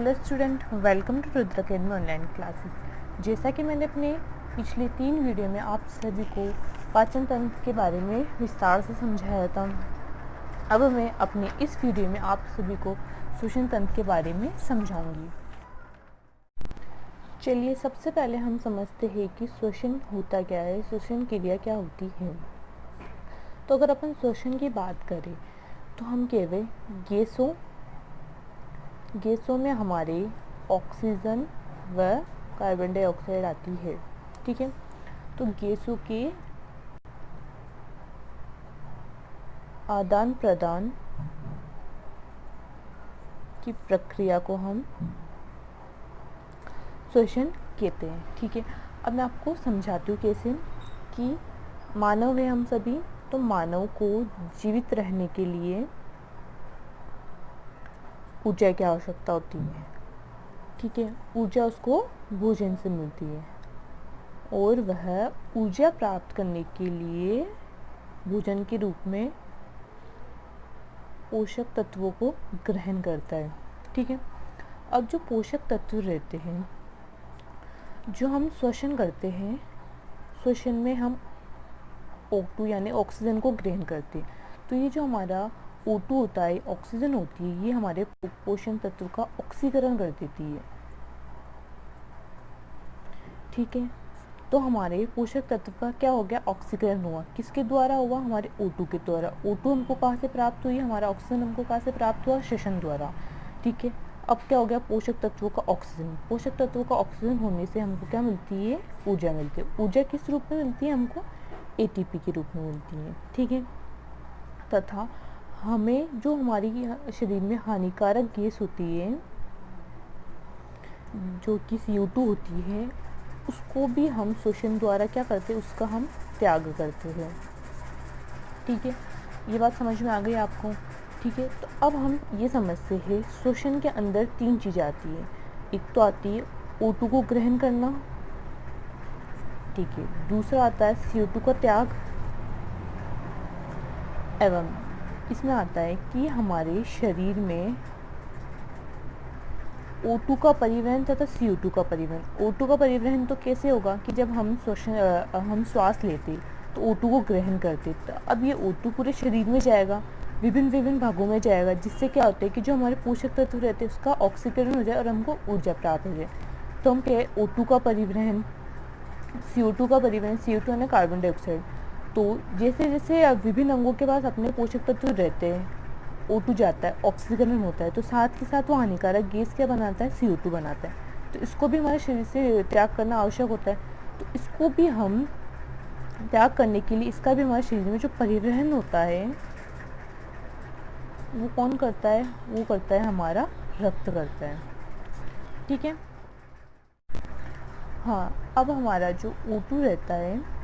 Hello student, welcome to Rudra academy online classes. जैसा कि मैंने अपने पिछले 3 वीडियो में आप सभी को पाचन तंत्र के बारे में विस्तार से समझाया था, अब मैं अपने इस वीडियो में आप सभी को श्वसन तंत्र के बारे में समझाऊंगी। चलिए सबसे पहले हम समझते हैं कि श्वसन होता क्या है, श्वसन क्रिया क्या होती है। तो अगर अपन श्वसन की बात करें तो हम केवल गैसों में हमारे ऑक्सीजन व कार्बन डाइऑक्साइड आती है। ठीक है, तो गैसों के आदान प्रदान की प्रक्रिया को हम श्वसन कहते हैं। ठीक है, अब मैं आपको समझाती हूँ कैसे। कि मानव है हम सभी, तो मानव को जीवित रहने के लिए ऊर्जा की आवश्यकता होती है। ठीक है, ऊर्जा उसको भोजन से मिलती है और वह ऊर्जा प्राप्त करने के लिए भोजन के रूप में पोषक तत्वों को ग्रहण करता है। ठीक है, अब जो पोषक तत्व रहते हैं जो हम श्वसन करते हैं, श्वसन में हम O2 यानी ऑक्सीजन को ग्रहण करते हैं। तो ये जो हमारा O2 होता है, ऑक्सीजन होती है, ये हमारे पोषण तत्व का ऑक्सीकरण कर देती है। ठीक है, तो हमारे पोषक तत्व का क्या हो गया, ऑक्सीकरण हुआ। किसके द्वारा हुआ, हमारे O2 के द्वारा। O2 हमको कहाँ से प्राप्त हुई, हमारा ऑक्सीजन हमको कहाँ से प्राप्त हुआ, श्वसन द्वारा। ठीक है, अब क्या हो गया, पोषक तत्वों का ऑक्सीजन। पोषक तत्वों का ऑक्सीजन होने से हमको क्या मिलती है, ऊर्जा मिलती है। ऊर्जा किस रूप में मिलती है, हमको ATP के रूप में मिलती है। ठीक है, तथा हमें जो हमारी शरीर में हानिकारक गैस होती है जो कि CO2 होती है, उसको भी हम श्वसन द्वारा क्या करते हैं, उसका हम त्याग करते हैं। ठीक है, ये बात समझ में आ गई आपको। ठीक है, तो अब हम ये समझते हैं श्वसन के अंदर 3 चीज़ें आती है। एक तो आती है O2 को ग्रहण करना। ठीक है, दूसरा आता है CO2 का त्याग, एवं इसमें आता है कि हमारे शरीर में O2 का परिवहन तथा CO2 का परिवहन। O2 का परिवहन तो कैसे होगा कि जब हम श्वास लेते तो O2 को ग्रहण करते, तो अब ये O2 पूरे शरीर में जाएगा, विभिन्न भागों में जाएगा, जिससे क्या होता है कि जो हमारे पोषक तत्व रहते हैं उसका ऑक्सीकरण हो जाए और हमको ऊर्जा प्राप्त हो जाए। तो हम क्या है, O2 का परिवहन, CO2 का परिवहन, CO2 यानी कार्बन डाइऑक्साइड। तो जैसे जैसे विभिन्न अंगों के पास अपने पोषक तत्व रहते हैं, O2 जाता है, ऑक्सीकरण होता है, तो साथ के साथ वो हानिकारक गैस क्या बनाता है, CO2 बनाता है। तो इसको भी हमारे शरीर से त्याग करना आवश्यक होता है। तो इसको भी हम त्याग करने के लिए, इसका भी हमारे शरीर में जो परिवहन होता है वो कौन करता है, वो करता है हमारा रक्त करता है। ठीक है, हाँ, अब हमारा जो O2 रहता है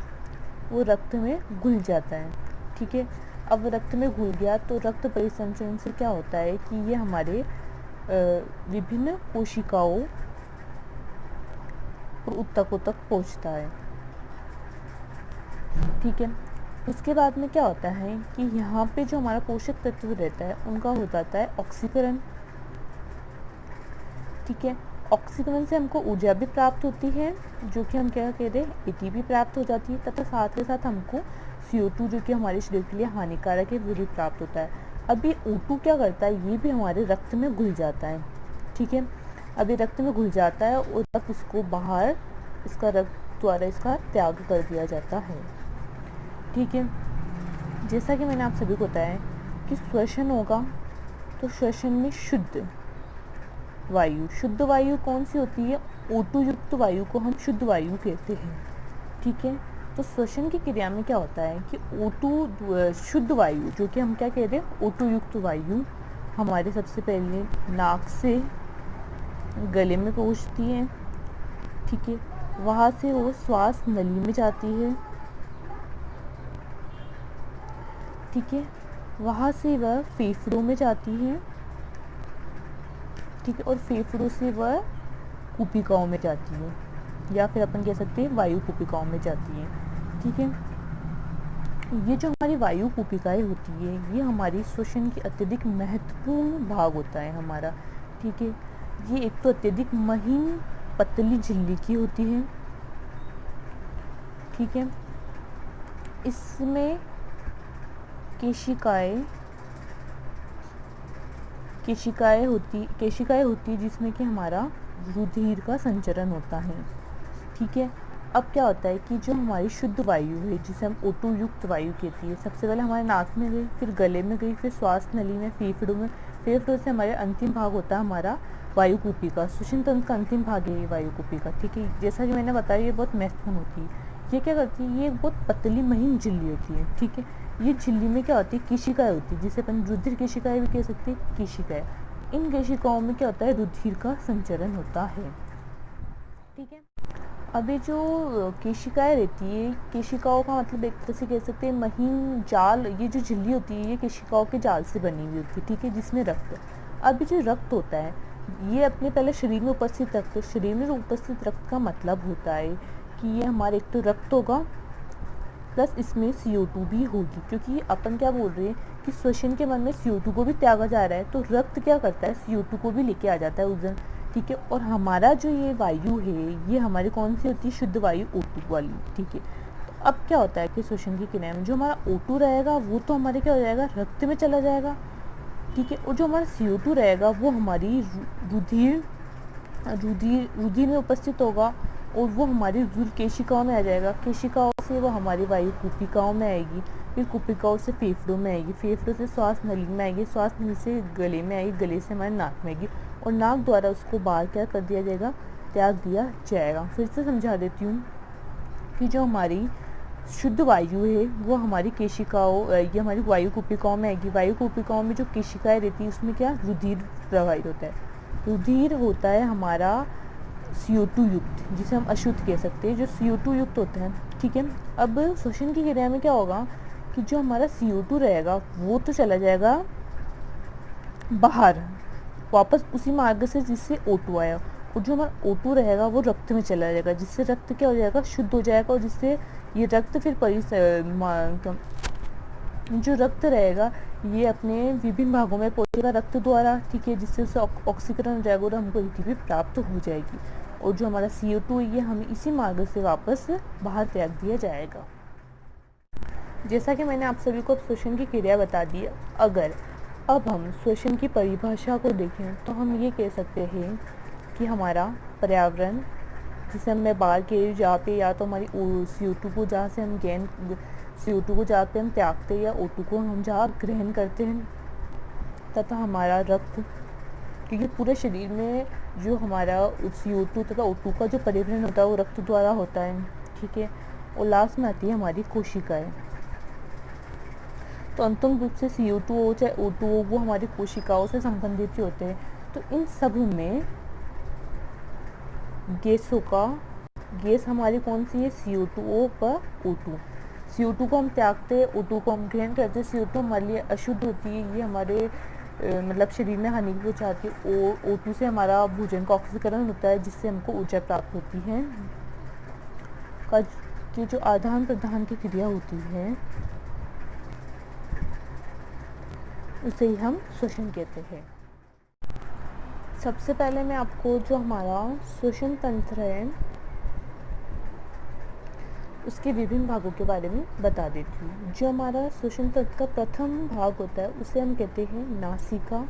वो रक्त में घुल जाता है। ठीक है, अब रक्त में घुल गया तो रक्त परिसंचरण से क्या होता है कि ये हमारे विभिन्न कोशिकाओं और ऊतकों तक पहुंचता है। ठीक है, उसके बाद में क्या होता है कि यहाँ पे जो हमारा पोषक तत्व रहता है उनका हो जाता है ऑक्सीकरण। ठीक है, ऑक्सीकरण से हमको ऊर्जा भी प्राप्त होती है, जो कि हम क्या कहते हैं, ATP प्राप्त हो जाती है, तथा साथ के साथ हमको CO2 जो कि हमारे शरीर के लिए हानिकारक है वो भी प्राप्त होता है। अब ये O2 क्या करता है, ये भी हमारे रक्त में घुल जाता है। ठीक है, अब ये रक्त में घुल जाता है और तब इसको बाहर इसका रक्त द्वारा इसका त्याग कर दिया जाता है। ठीक है, जैसा कि मैंने आप सभी को बताया कि श्वसन होगा तो श्वसन में शुद्ध वायु कौन सी होती है, O2 युक्त वायु को हम शुद्ध वायु कहते हैं। ठीक है, तो श्वसन की क्रिया में क्या होता है कि O2 शुद्ध वायु जो कि हम क्या कहते हैं, O2 युक्त वायु हमारे सबसे पहले नाक से गले में पहुंचती है। ठीक है, वहाँ से वो श्वास नली में जाती है। ठीक है, वहाँ से वह फेफड़ों में जाती है। ठीक है, और फेफड़ों से वह कुपिकाओं में जाती है, या फिर अपन कह सकते हैं वायु कुपिकाओं में जाती है। ठीक है, ये जो हमारी वायु कुपिकाएं होती है ये हमारी श्वसन की अत्यधिक महत्वपूर्ण भाग होता है हमारा। ठीक है, ये एक तो अत्यधिक महीन पतली झिल्ली की होती है, ठीक है। इसमें केशिकाएं होती जिसमें कि हमारा रुधिर का संचरण होता है, ठीक है। अब क्या होता है कि जो हमारी शुद्ध वायु है, जिसे हम O2 युक्त वायु कहती है, सबसे पहले हमारे नाक में गई, फिर गले में गई, फिर श्वास नली में, फेफड़ों में, फेफड़ों से हमारे अंतिम भाग होता है हमारा वायु कुपिका। श्वसन तंत्र का अंतिम भाग है ये वायु कुपिका, ठीक है। जैसा कि मैंने बताया, ये बहुत महत्वपूर्ण होती है। ये क्या करती है, ये बहुत पतली महीन झिल्ली होती है, ठीक है। ये झिल्ली में क्या होती है, केशिकाएं होती है, जिसे अपन रुधिर केशिकाएं भी कह सकते हैं, केशिकाएं। इन केशिकाओं में क्या होता है, रुधिर का संचरण होता है, ठीक है। अब ये जो केशिकाएं रहती है, केशिकाओं का मतलब एक तरह से कह सकते हैं महीन जाल। ये जो झिल्ली होती है, ये केशिकाओं के जाल से बनी हुई होती है, ठीक है, जिसमें रक्त। अब ये जो रक्त होता है, ये अपने पहले शरीर में उपस्थित रक्त, शरीर में उपस्थित रक्त का मतलब होता है कि ये हमारे एक तो रक्त होगा, प्लस इसमें CO2 भी होगी, क्योंकि अपन क्या बोल रहे हैं कि श्वसन के मन में CO2 को भी त्यागा जा रहा है, तो रक्त क्या करता है, CO2 को भी लेके आ जाता है उस दिन, ठीक है। और हमारा जो ये वायु है, ये हमारी कौन सी होती है, शुद्ध वायु O2 वाली, ठीक है। तो अब क्या होता है कि श्वसन की क्रिया में जो हमारा O2 रहेगा, वो तो हमारे क्या हो जाएगा, रक्त में चला जाएगा, ठीक है। और जो हमारा CO2 रहेगा, वो हमारी रुधिर में उपस्थित होगा, और वो हमारी रुधिर केशिकाओं में आ जाएगा, केशिकाओं से वो हमारी वायु कुपिकाओं में आएगी, फिर कुपिकाओं से फेफड़ों में आएगी, फेफड़ों से श्वास नली में आएगी, श्वास नली से गले में आएगी, गले से हमारे नाक में आएगी, और नाक द्वारा उसको बाहर क्या कर दिया जाएगा, त्याग दिया जाएगा। फिर से समझा देती हूँ कि जो हमारी शुद्ध वायु है, वो हमारी केशिकाओं, ये हमारी वायु कुपिकाओं में आएगी। वायु कुपिकाओं में जो केशिकाएं रहती है, उसमें क्या रुधिर प्रवाहित होता है। रुधिर होता है हमारा CO2 युक्त, जिसे हम अशुद्ध कह सकते हैं, जो CO2 युक्त होता है, ठीक है। अब श्वसन की क्रिया में क्या होगा कि जो हमारा CO2 रहेगा, वो तो चला जाएगा बाहर, वापस उसी मार्ग से जिससे O2 आया, और जो हमारा O2 रहेगा, वो रक्त में चला जाएगा, जिससे रक्त क्या हो जाएगा, शुद्ध हो जाएगा, और जिससे ये रक्त फिर जो रक्त रहेगा, ये अपने विभिन्न भागों में पहुंचेगा रक्त द्वारा, ठीक है, जिससे उसे ऑक्सीकरण हो जाएगा और हमको ATP प्राप्त हो जाएगी, और जो हमारा CO2 है, ये हमें इसी मार्ग से वापस बाहर त्याग दिया जाएगा। जैसा कि मैंने आप सभी को श्वसन की क्रिया बता दी। अगर अब हम श्वसन की परिभाषा को देखें, तो हम ये कह सकते हैं कि हमारा पर्यावरण, जिसे हम बाहर के जहाँ पे या तो हमारी CO2 को जहाँ से हम CO2 को जहाँ पे हम त्यागते हैं, या O2 को हम जहाँ ग्रहण करते हैं, तथा हमारा रक्त, क्योंकि पूरे शरीर में जो हमारा CO2 तथा O2 का जो परिवहन होता है, वो रक्त द्वारा होता है, ठीक है। और लास्ट में आती है हमारी कोशिकाएं। तो अंतिम रूप से CO2 हो चाहे O2 हो, वो हमारी कोशिकाओं से संबंधित ही होते हैं। तो इन सब में गैस हमारी कौन सी है, CO2 व O2। CO2 को हम त्यागते हैं, O2 को हम ग्रहण करते हैं। CO2 हमारे लिए अशुद्ध होती है, ये हमारे मतलब शरीर में हानि पहुंचाती है। O2 से हमारा भोजन का ऑक्सीकरण होता है, जिससे हमको ऊर्जा प्राप्त होती है। की जो आदान प्रदान की क्रिया होती है, उसे ही हम श्वसन कहते हैं। सबसे पहले मैं आपको जो हमारा श्वसन तंत्र है, उसके विभिन्न भागों के बारे में बता देती हूँ। जो हमारा श्वसन तंत्र का प्रथम भाग होता है, उसे हम कहते हैं नासिका,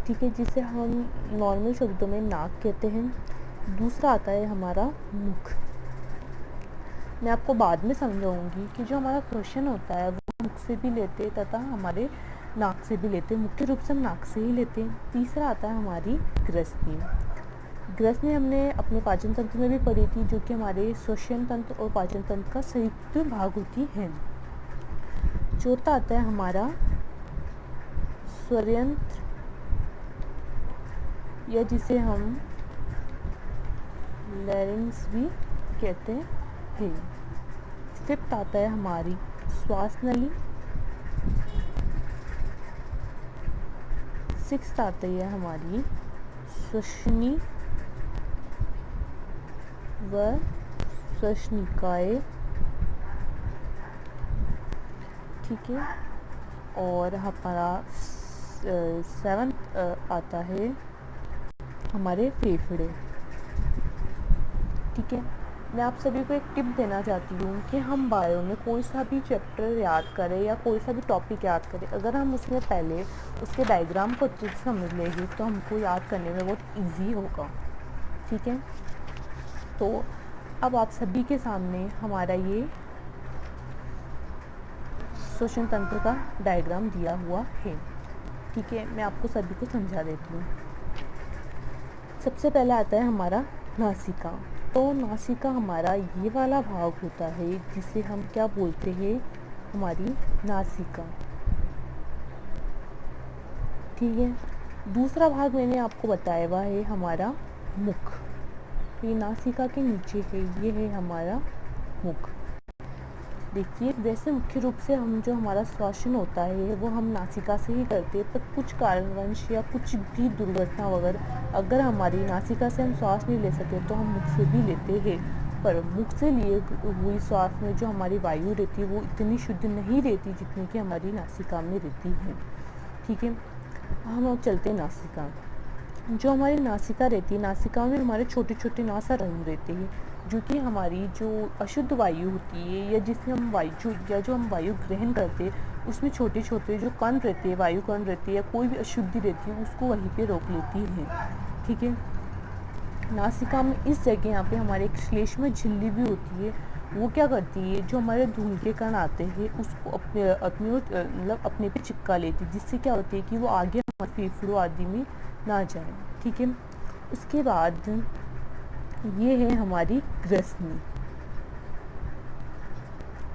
ठीक है, जिसे हम नॉर्मल शब्दों में नाक कहते हैं। दूसरा आता है हमारा मुख। मैं आपको बाद में समझाऊंगी कि जो हमारा श्वसन होता है, वो मुख से भी लेते हैं तथा हमारे नाक से भी लेते हैं। मुख्य रूप से हम नाक से ही लेते हैं। तीसरा आता है हमारी ग्रसनी। ग्रसनी हमने अपने पाचन तंत्र में भी पढ़ी थी, जो कि हमारे श्वसन तंत्र और पाचन तंत्र का संयुक्त भाग होती है। चौथा आता है हमारा स्वरयंत्र, या जिसे हम लैरिंक्स भी कहते हैं। फिफ्थ आता है हमारी श्वास नली। सिक्स्थ आती है हमारी श्वसनी व श्वसनिकाएं, ठीक है। और हमारा सेवंथ आता है हमारे फेफड़े। ठीक है, मैं आप सभी को एक टिप देना चाहती हूँ कि हम बायो में कोई सा भी चैप्टर याद करें या कोई सा भी टॉपिक याद करें, अगर हम उसमें पहले उसके डायग्राम को अच्छे से समझ लेंगे तो हमको याद करने में बहुत इजी होगा। ठीक है, तो अब आप सभी के सामने हमारा ये श्वसन तंत्र का डायग्राम दिया हुआ है। ठीक है, मैं आपको सभी को समझा देती हूँ। सबसे पहले आता है हमारा नासिका। तो नासिका हमारा ये वाला भाग होता है जिसे हम क्या बोलते हैं, हमारी नासिका। ठीक है, दूसरा भाग मैंने आपको बताया हुआ है हमारा मुख। ये नासिका के नीचे है, ये है हमारा मुख। देखिए, वैसे मुख्य रूप से हम जो हमारा श्वसन होता है वो हम नासिका से ही करते हैं, पर कुछ कारणवश या कुछ भी दुर्घटना वगैरह अगर हमारी नासिका से हम श्वास नहीं ले सके तो हम मुख से भी लेते हैं। पर मुख से लिए हुई श्वास में जो हमारी वायु रहती है वो इतनी शुद्ध नहीं रहती जितनी कि हमारी नासिका में रहती है। ठीक है, हम अब चलते हैं नासिका। जो हमारी नासिका रहती है, नासिका में हमारे छोटे छोटे नासा रंध्र रहते हैं जो कि हमारी जो अशुद्ध वायु होती है या जिसमें हम हम वायु ग्रहण करते हैं उसमें छोटे छोटे जो कण रहते हैं, वायु कण रहती है या कोई भी अशुद्धि रहती है उसको वहीं पे रोक लेती है। ठीक है, नासिका में इस जगह यहाँ पे हमारे एक श्लेष्म झिल्ली भी होती है। वो क्या करती है, जो हमारे धूल के कण आते हैं उसको अपने पे चिपका लेती है, जिससे क्या होती है कि वो आगे हमारे फेफड़ों आदि में ना जाए। ठीक है, उसके बाद ये है हमारी ग्रसनी।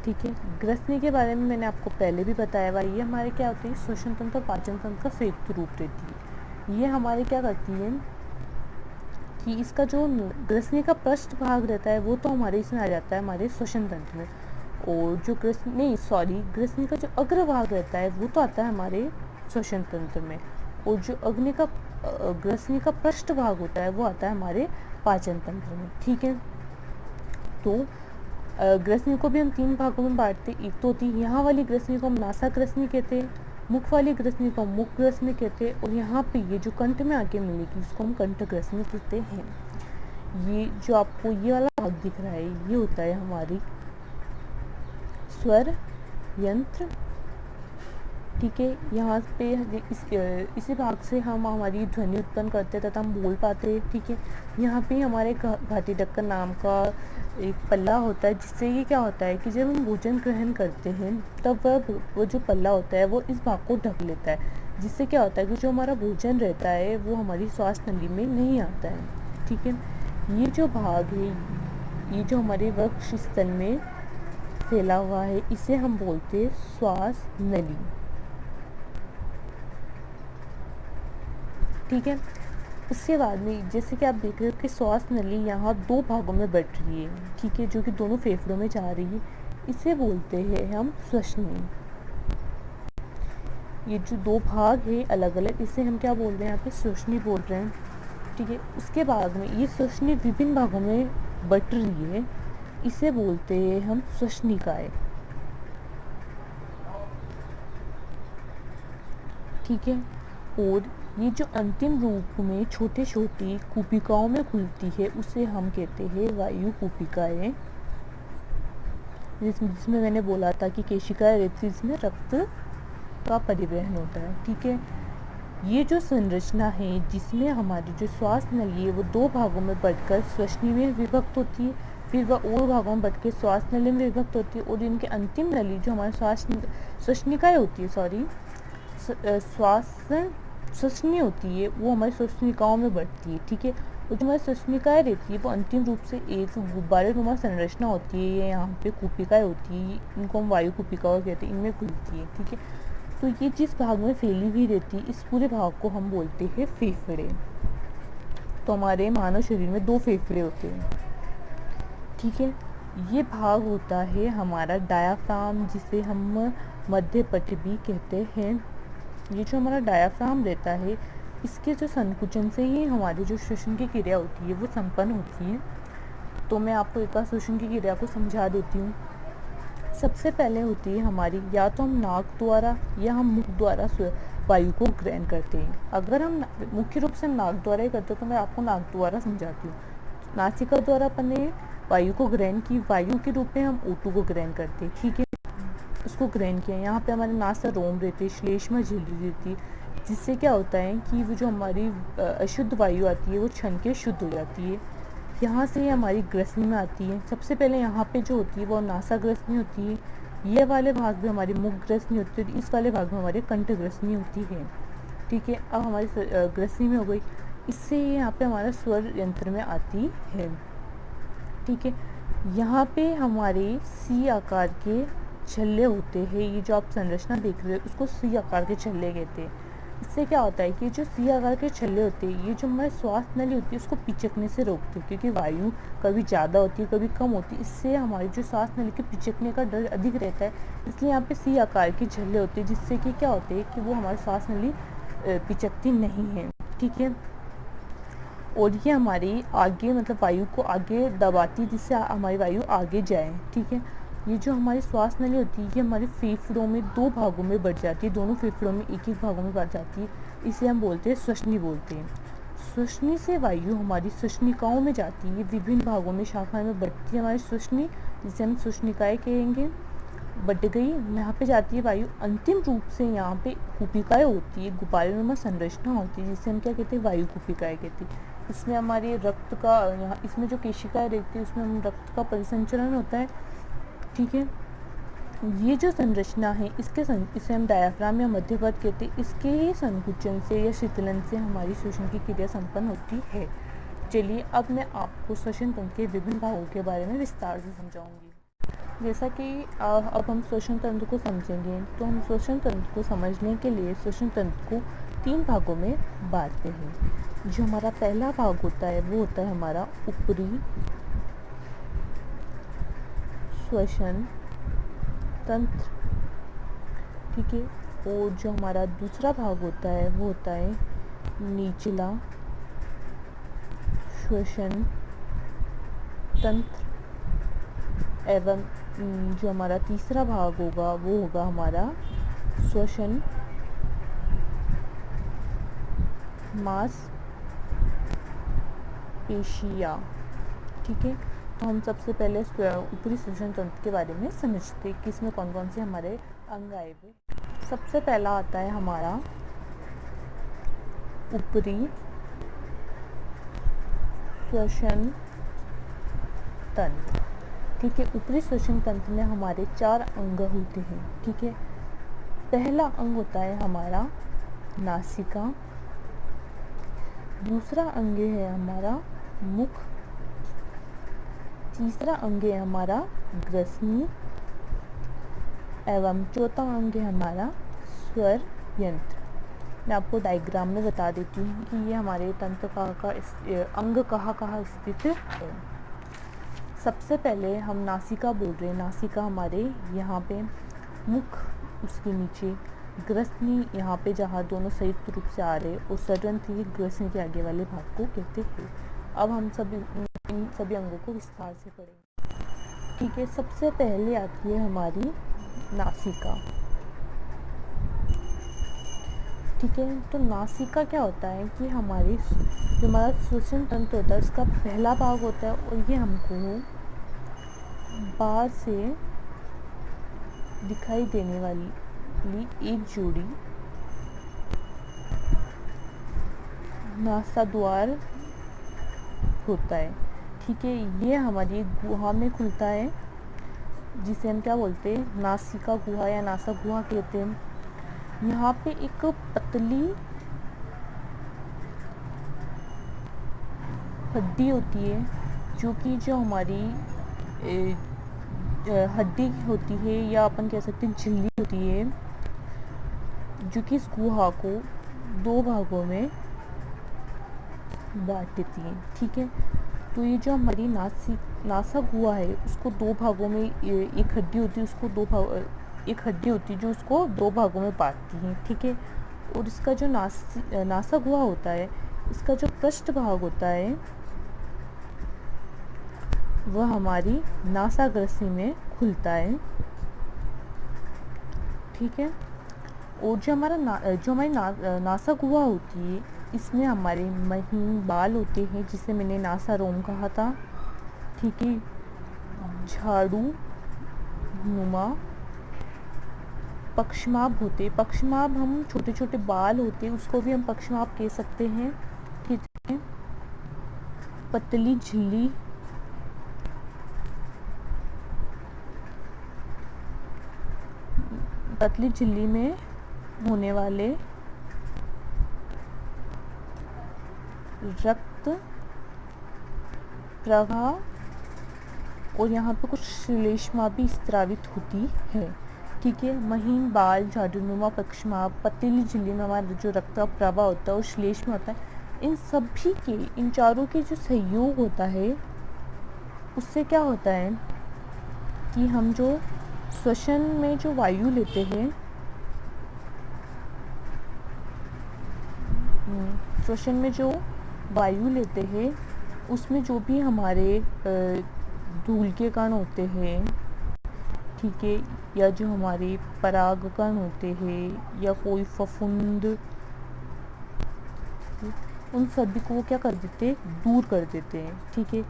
ठीक है, ग्रसनी के बारे में मैंने आपको पहले भी बताया हुआ, ये हमारे क्या होती है, श्वसन तंत्र और पाचन तंत्र का संयुक्त रूप रहती है। ये हमारे क्या करती है कि इसका जो ग्रसनी का पृष्ठ भाग रहता है वो तो हमारे इसमें आ जाता है हमारे श्वसन तंत्र में, और जो ग्रसनी का जो अग्र भाग रहता है वो तो आता है हमारे श्वसन तंत्र में, और जो ग्रसनी का पृष्ठ भाग होता है वो आता है हमारे पाचन तंत्र में। ठीक है, तो ग्रसनी को भी हम 3 भागों में बांटते। एक तो होती है यहाँ वाली ग्रसनी को हम नासा ग्रसनी कहते हैं, मुख वाली ग्रसनी को हम मुख ग्रसनी कहते हैं, और यहाँ पे ये जो कंठ में आके मिलेगी उसको हम कंठ ग्रसनी कहते हैं। ये जो आपको ये वाला भाग दिख रहा है ये होता है हमारी स्वर यंत्र। ठीक है, यहाँ पे इसी भाग से हम हमारी ध्वनि उत्पन्न करते हैं तथा हम बोल पाते हैं। ठीक है, यहाँ पे हमारे घाटी ढक्कन नाम का एक पल्ला होता है, जिससे ये क्या होता है कि जब हम भोजन ग्रहण करते हैं तब वो जो पल्ला होता है वो इस भाग को ढक लेता है, जिससे क्या होता है कि जो हमारा भोजन रहता है वो हमारी श्वास नली में नहीं आता है। ठीक है, ये जो भाग है, ये जो हमारे वक्ष स्थल में फैला हुआ है इसे हम बोलते हैं श्वास नली। ठीक है, उसके बाद में जैसे कि आप देख रहे हो कि श्वास नली यहाँ 2 भागों में बट रही है। ठीक है, जो कि दोनों फेफड़ों में जा रही है, इसे बोलते हैं हम श्वसनी। ये जो 2 भाग है अलग अलग, इसे हम क्या बोल रहे हैं, यहाँ पे श्वसनी बोल रहे हैं। ठीक है, उसके बाद में ये श्वसनी विभिन्न भागों में बट रही है, इसे बोलते हैं हम श्वसनिकाएं। ठीक है, और ये जो अंतिम रूप में छोटे छोटी कूपिकाओं में खुलती है उसे हम कहते हैं वायु कूपिकाएं, जिसमें मैंने बोला था कि केशिकाएं रहती है जिसमें रक्त का परिवहन होता है। ठीक है, ये जो संरचना है जिसमें हमारी जो श्वास नली है वो 2 भागों में बंटकर श्वसनी में विभक्त होती है, फिर वह और भागों में बंट के श्वास नली में विभक्त होती है, और इनके अंतिम नली जो हमारी श्वसनिकाएं होती है श्वसनी होती है वो हमारी श्वसनिकाओं में बढ़ती है। ठीक है, और जो हमारी श्वसनिकाएं रहती है वो अंतिम रूप से एक गुब्बारे नुमा संरचना होती है, ये यहाँ पे कूपिकाएं होती है, इनको हम वायु कूपिकाओं कहते हैं, इनमें खुलती है। ठीक है, तो ये जिस भाग में फैली हुई रहती है इस पूरे भाग को हम बोलते हैं फेफड़े। तो हमारे मानव शरीर में 2 फेफड़े होते हैं। ठीक है, ये भाग होता है हमारा डायाफ्राम, जिसे हम मध्य पट भी कहते हैं। ये जो हमारा डायाफ्राम रहता है इसके जो संकुचन से ही हमारी जो श्वसन की क्रिया होती है वो संपन्न होती है। तो मैं आपको एक बार श्वसन की क्रिया को समझा देती हूँ। सबसे पहले होती है हमारी, या तो हम नाक द्वारा या हम मुख द्वारा वायु को ग्रहण करते हैं। अगर हम मुख्य रूप से हम नाक द्वारा ही करते हैं, तो मैं आपको नाक द्वारा समझाती हूँ। नासिका द्वारा अपन ने वायु को ग्रहण की, वायु के रूप में हम O2 को ग्रहण करते हैं, ठीक है, उसको ग्रहण किया। यहाँ पे हमारे नासा रोम रहते हैं, श्लेष्मा झिल्ली रहती है, जिससे क्या होता है कि वो जो हमारी अशुद्ध वायु आती है वो छन के शुद्ध हो जाती है। यहाँ से हमारी ग्रसनी में आती है। सबसे पहले यहाँ पे जो होती है वो नासा ग्रसनी होती है, ये वाले भाग में हमारी मुख ग्रसनी होती है, इस वाले भाग में हमारी कंठ ग्रसनी होती है, ठीक है। अब हमारी ग्रसनी में हो गई, इससे यहाँ पे हमारा स्वर यंत्र में आती है, ठीक है। यहाँ पे हमारे सी आकार के छल्ले होते हैं, ये जो आप संरचना देख रहे हो उसको सी आकार के छल्ले कहते हैं। इससे क्या होता है कि जो सी आकार के छल्ले होते हैं, ये जो हमारी श्वास नली होती है उसको पिचकने से रोकते हैं, क्योंकि वायु कभी ज़्यादा होती है कभी कम होती है, इससे हमारी जो सांस नली के पिचकने का डर अधिक रहता है। इसलिए यहाँ पे सी आकार के छल्ले होते हैं, जिससे कि क्या होते हैं कि वो हमारी सांस नली पिचकती नहीं है, ठीक है। और ये हमारी आगे मतलब वायु को आगे दबाती है, जिससे हमारी वायु आगे जाए, ठीक है। ये जो हमारी श्वास नली होती है ये हमारे फेफड़ों में दो भागों में बढ़ जाती है, दोनों फेफड़ों में एक एक भागों में बढ़ जाती है, इसे हम बोलते हैं श्वसनी बोलते हैं। श्वसनी से वायु हमारी श्वसनिकाओं में जाती है, विभिन्न भागों में शाखाएं में बढ़ती है हमारी श्वसनी, जिसे हम श्वसनिकाएं कहेंगे, बढ़ गई। यहाँ पे जाती है वायु, अंतिम रूप से यहाँ पे कुपिकाएं होती है, गुब्बारेनुमा संरचना होती है, जिसे हम क्या कहते हैं, वायु कुपिकाएं कहते हैं। इसमें हमारे रक्त का यहाँ इसमें जो केशिकाएं रहती है उसमें हम रक्त का परिसंचरण होता है, ठीक है। ये जो संरचना है इसे हम डायाफ्राम या मध्यपद कहते हैं। इसके ही संकुचन से या शीतलन से हमारी श्वसन की क्रिया संपन्न होती है। चलिए अब मैं आपको श्वसन तंत्र के विभिन्न भागों के बारे में विस्तार से समझाऊंगी। जैसा कि अब हम श्वसन तंत्र को समझेंगे, तो हम श्वसन तंत्र को समझने के लिए श्वसन तंत्र को 3 भागों में बांटते हैं। जो हमारा पहला भाग होता है वो होता है हमारा ऊपरी श्वसन तंत्र, ठीक है। और जो हमारा दूसरा भाग होता है वो होता है निचला श्वसन तंत्र, एवं जो हमारा तीसरा भाग होगा वो होगा हमारा श्वसन मांसपेशियाँ, ठीक है। तो हम सबसे पहले ऊपरी श्वसन तंत्र के बारे में समझते हैं कि इसमें कौन कौन से हमारे अंग आए हुए। सबसे पहला आता है हमारा ऊपरी श्वसन तंत्र, ठीक है। ऊपरी श्वसन तंत्र में हमारे 4 अंग होते हैं, ठीक है। पहला अंग होता है हमारा नासिका, दूसरा अंग है हमारा मुख, तीसरा अंग है हमारा ग्रसनी, एवं चौथा अंग है हमारा स्वर यंत्र। मैं आपको डायग्राम में बता देती हूँ कि ये हमारे तंत्र का अंग कहाँ स्थित है। सबसे पहले हम नासिका बोल रहे हैं। नासिका हमारे यहाँ पे, मुख उसके नीचे, ग्रसनी यहाँ पे जहाँ दोनों संयुक्त रूप से आ रहे, और सरयंत्र ग्रसनी के आगे वाले भाग को कहते हैं। अब हम इन सभी अंगों को विस्तार से पढ़ेंगे, ठीक है। सबसे पहले आती है हमारी नासिका, ठीक है। तो नासिका क्या होता है कि हमारी जो हमारा श्वसन तंत्र होता है उसका पहला भाग होता है, और ये हमको बाहर से दिखाई देने वाली एक जोड़ी नासा द्वार होता है, ठीक है। ये हमारी गुहा में खुलता है, जिसे हम क्या बोलते हैं, नासिका गुहा या नासा गुहा कहते हैं। यहाँ पे एक पतली हड्डी होती है, जो हमारी हड्डी होती है, या अपन कह सकते हैं झिल्ली होती है, जो कि इस गुहा को 2 भागों में बांट देती है, ठीक है। तो ये जो हमारी नासा गुहा है उसको 2 भागों में, एक हड्डी होती है उसको एक हड्डी होती है जो उसको 2 भागों में बांटती है, ठीक है। और इसका जो नासा गुहा होता है, इसका जो पृष्ठ भाग होता है वह हमारी नासा ग्रसनी में खुलता है, ठीक है। और जो हमारी नासा गुहा होती है, इसमें हमारे महीन बाल होते हैं जिसे मैंने नासा रोम कहा था। ठीक है, झाड़ू नुमा पक्षमाभ होते, पक्षमाभ हम छोटे छोटे बाल होते उसको भी हम पक्षमाभ कह सकते हैं। ठीक है, पतली झिल्ली, पतली झिल्ली में होने वाले रक्त प्रवाह, और यहाँ पे कुछ श्लेष्मा भी स्त्रावित होती है। ठीक है, महीन बाल, झाड़ूनुमा पक्षमाभ, पतली झिल्ली में हमारा जो रक्त का प्रवाह होता है और श्लेष्मा होता है, इन सभी के, इन चारों के जो सहयोग होता है उससे क्या होता है कि हम जो श्वसन में जो वायु लेते हैं, श्वसन में जो वायु लेते हैं उसमें जो भी हमारे धूल के कण होते हैं, ठीक है, या जो हमारे परागकण होते हैं या कोई फफूंद, उन सभी को वो क्या कर देते हैं, दूर कर देते हैं। ठीक है,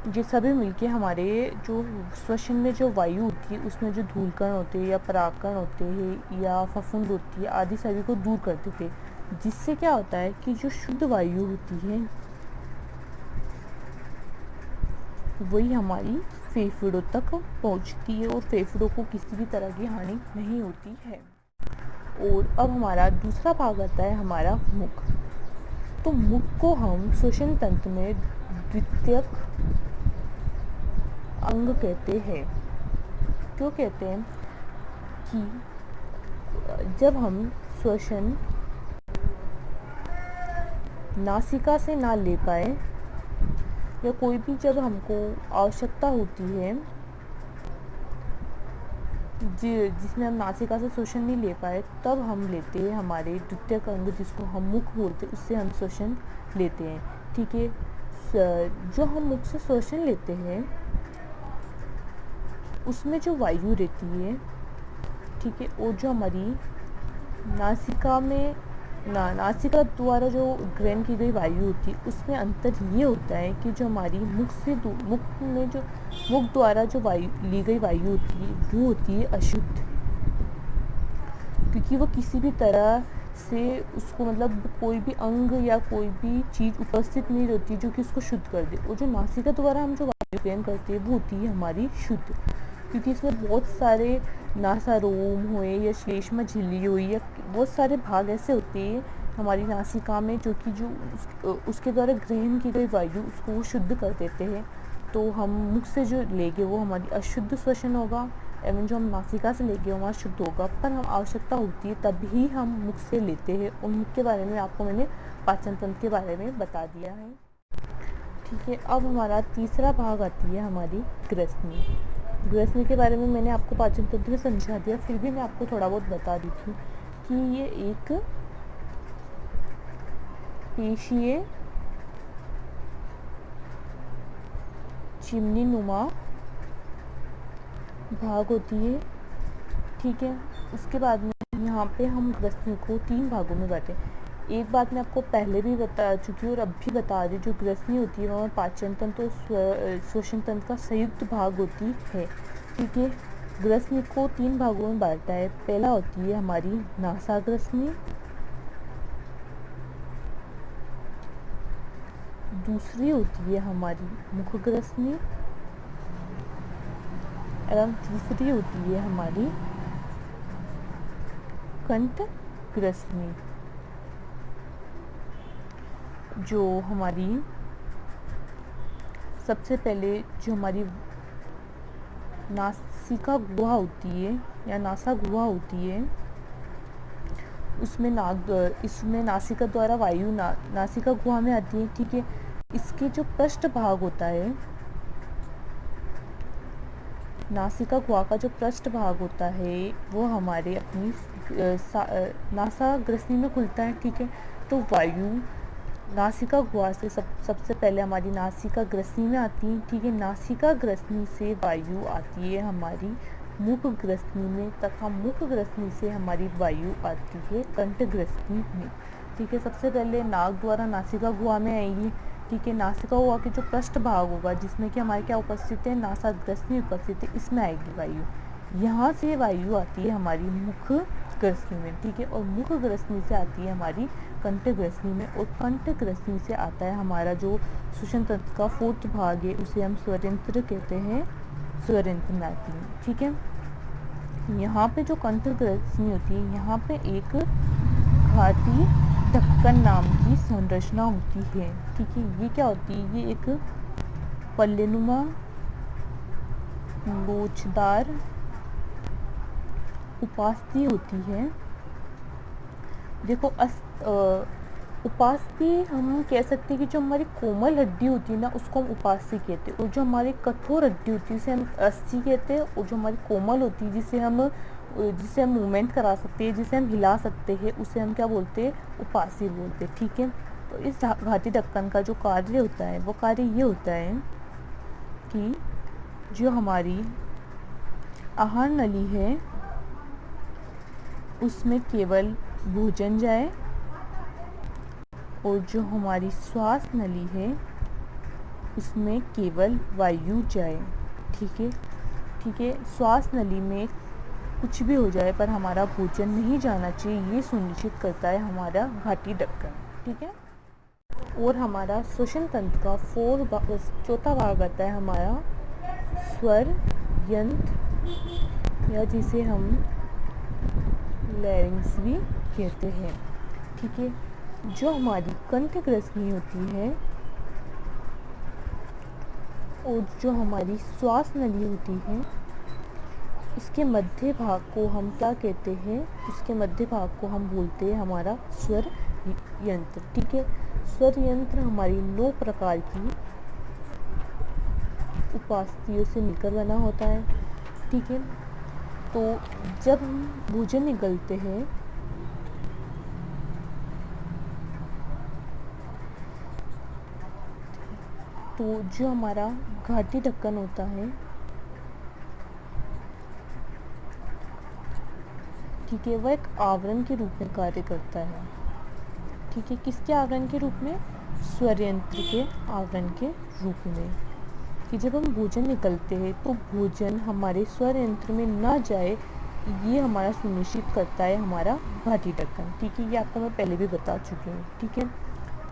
ये सभी मिलके हमारे जो श्वसन में जो वायु होती है उसमें जो धूल कण होते हैं या परागकण होते हैं या फफूंद होती है आदि सभी को दूर कर देते हैं, जिससे क्या होता है कि जो शुद्ध वायु होती है वही हमारी फेफड़ों तक पहुंचती है और फेफड़ों को किसी भी तरह की हानि नहीं होती है। और अब हमारा दूसरा भाग आता है हमारा मुख। तो मुख को हम श्वसन तंत्र में द्वितीयक अंग कहते हैं। क्यों कहते हैं कि जब हम श्वसन नासिका से ना ले पाए या कोई भी जब हमको आवश्यकता होती है जिसमें हम नासिका से श्वसन नहीं ले पाए, तब हम लेते हैं हमारे द्वितीयक अंग जिसको हम मुख बोलते हैं, उससे हम श्वसन लेते हैं। ठीक है, जो हम मुख से श्वसन लेते हैं उसमें जो वायु रहती है, ठीक है, और जो हमारी नासिका में नासिका द्वारा जो ग्रहण की गई वायु होती है उसमें अंतर ये होता है कि जो हमारी मुख में जो मुख द्वारा जो वायु ली गई वायु होती है वो होती है अशुद्ध, क्योंकि वो किसी भी तरह से उसको मतलब कोई भी अंग या कोई भी चीज़ उपस्थित नहीं रहती जो कि उसको शुद्ध कर दे। और जो नासिका द्वारा हम जो वायु ग्रहण करते हैं वो होती है हमारी शुद्ध, क्योंकि इसमें बहुत सारे नासारोम हुए या श्लेष्मा झिल्ली हुई या बहुत सारे भाग ऐसे होते हैं हमारी नासिका में जो कि उसके द्वारा ग्रहण की गई वायु उसको वो शुद्ध कर देते हैं। तो हम मुख से जो लेंगे वो हमारी अशुद्ध श्वसन होगा एवं जो हम नासिका से लेंगे वो हमारा शुद्ध होगा, पर हम आवश्यकता होती है तभी हम मुख से लेते हैं। और मुख के बारे में आपको मैंने पाचन तंत्र के बारे में बता दिया है। ठीक है, अब हमारा तीसरा भाग आती है हमारी ग्रसनी। ग्रसनी के बारे में मैंने आपको पाचन तंत्र में समझा दिया, फिर भी मैं आपको थोड़ा बहुत बता देती हूँ कि ये एक पेशीय चिमनी नुमा भाग होती है। ठीक है, उसके बाद में यहाँ पे हम ग्रसनी को 3 भागों में बांटे। एक बात मैं आपको पहले भी बता चुकी हूँ और अब भी बता रही, जो ग्रसनी होती है वह पाचन तंत्र और श्वसन तंत्र का संयुक्त भाग होती है। ठीक है, ग्रसनी को 3 भागों में बांटा है। पहला होती है हमारी नासाग्रसनी, दूसरी होती है हमारी मुखग्रसनी एवं तीसरी होती है हमारी कंठग्रसनी। जो हमारी सबसे पहले जो हमारी नासिका गुहा होती है या नासा गुहा होती है उसमें इसमें नासिका द्वारा वायु नासिका गुहा में आती है। ठीक है, इसके जो पृष्ठ भाग होता है, नासिका गुहा का जो पृष्ठ भाग होता है वो हमारे अपनी नासाग्रसनी में खुलता है। ठीक है, तो वायु नासिका गुहा से सबसे पहले हमारी नासिका ग्रसनी में आती है। ठीक है, नासिका ग्रसनी से वायु आती है हमारी मुख ग्रसनी में तथा मुख ग्रसनी से हमारी वायु आती है कंठ ग्रसनी में। ठीक है, सबसे पहले नाक द्वारा नासिका गुहा में आएगी। ठीक है, नासिका गुहा के जो पृष्ठ भाग होगा जिसमें कि हमारे क्या उपस्थित है, नासा ग्रसनी उपस्थित है, इसमें आएगी वायु। यहाँ से वायु आती है हमारी मुख ग्रसनी में। ठीक है, और मुख ग्रसनी से आती है हमारी कंठ ग्रसनी में, और कंठ ग्रसनी से आता है हमारा जो श्वसन तंत्र का 4th भाग है, उसे हम स्वरयंत्र कहते हैं, स्वरयंत्र में आती है। ठीक है, यहाँ पे जो कंठ ग्रसनी होती है, यहाँ पे एक घाटी ढक्कन नाम की संरचना होती है। ठीक है, ये क्या होती है, ये एक पल्लेनुमा लोचदार उपास्थि होती है। देखो उपास्थि हम कह सकते हैं कि जो हमारी कोमल हड्डी होती है ना, उसको हम उपास्थि कहते हैं, और जो हमारी कठोर हड्डी होती है उसे हम अस्थि कहते हैं, और जो हमारी कोमल होती है जिसे हम मूवमेंट करा सकते हैं, जिसे हम हिला सकते हैं, उसे हम क्या बोलते हैं, उपास्थि बोलते हैं। ठीक है, तो इस घाटी ढक्कन का जो कार्य होता है वो कार्य ये होता है कि जो हमारी आहार नली है उसमें केवल भोजन जाए, और जो हमारी श्वास नली है उसमें केवल वायु जाए। ठीक है, ठीक है, श्वास नली में कुछ भी हो जाए पर हमारा भोजन नहीं जाना चाहिए, ये सुनिश्चित करता है हमारा घाटी ढक्कन। ठीक है, और हमारा श्वसन तंत्र का 4th भाग आता है हमारा स्वर यंत्र, या जिसे हम लैरिंक्स भी कहते हैं। ठीक है, जो हमारी कंठ ग्रसनी होती है और जो हमारी श्वास नली होती है, इसके मध्य भाग को हम क्या कहते हैं, इसके मध्य भाग को हम बोलते हैं हमारा स्वर यंत्र। ठीक है, स्वर यंत्र हमारी 9 प्रकार की उपास्थियों से मिलकर बना होता है। ठीक है, तो जब हम भोजन निगलते हैं तो जो हमारा घाटी ढक्कन होता है, ठीक है, वह एक आवरण के रूप में कार्य करता है। ठीक है, किसके आवरण के रूप में, स्वर यंत्र के आवरण के रूप में। कि जब हम भोजन निकलते हैं तो भोजन हमारे स्वर यंत्र में ना जाए, ये हमारा सुनिश्चित करता है हमारा घाटी ढक्कन। ठीक है, ये आपको मैं पहले भी बता चुकी हूँ। ठीक है,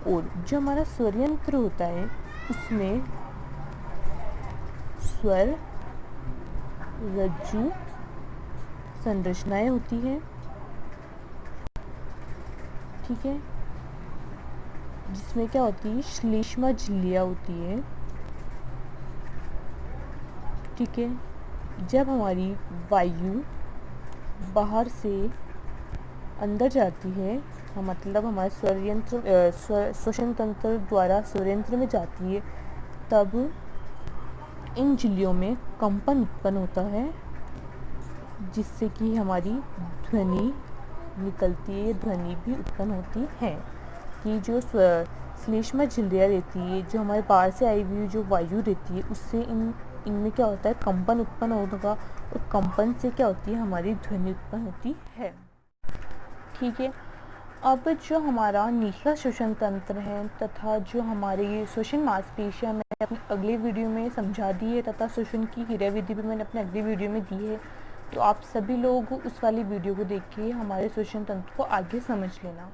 और जो हमारा स्वर यंत्र होता है उसमें स्वर रज्जु संरचनाएं होती हैं। ठीक है, जिसमें क्या होती है, श्लेष्मा झिल्लियाँ होती है। ठीक है, जब हमारी वायु बाहर से अंदर जाती है, मतलब हमारे श्वसन तंत्र द्वारा स्वरयंत्र में जाती है, तब इन झिल्लियों में कंपन उत्पन्न होता है, जिससे कि हमारी ध्वनि निकलती है, ध्वनि भी उत्पन्न होती है। कि जो श्लेष्मा झिल्लियाँ रहती है, जो हमारे बाहर से आई हुई जो वायु रहती है, उससे इनमें क्या होता है, कंपन उत्पन्न होगा, और कंपन से क्या होती है, हमारी ध्वनि उत्पन्न होती है। ठीक है, अब जो हमारा निचला श्वसन तंत्र है तथा जो हमारी श्वसन मांसपेशियाँ मैंने अपनी अगले वीडियो में समझा दी है, तथा श्वसन की क्रियाविधि भी मैंने अपने अगली वीडियो में दी है, तो आप सभी लोग उस वाली वीडियो को देख के हमारे श्वसन तंत्र को आगे समझ लेना।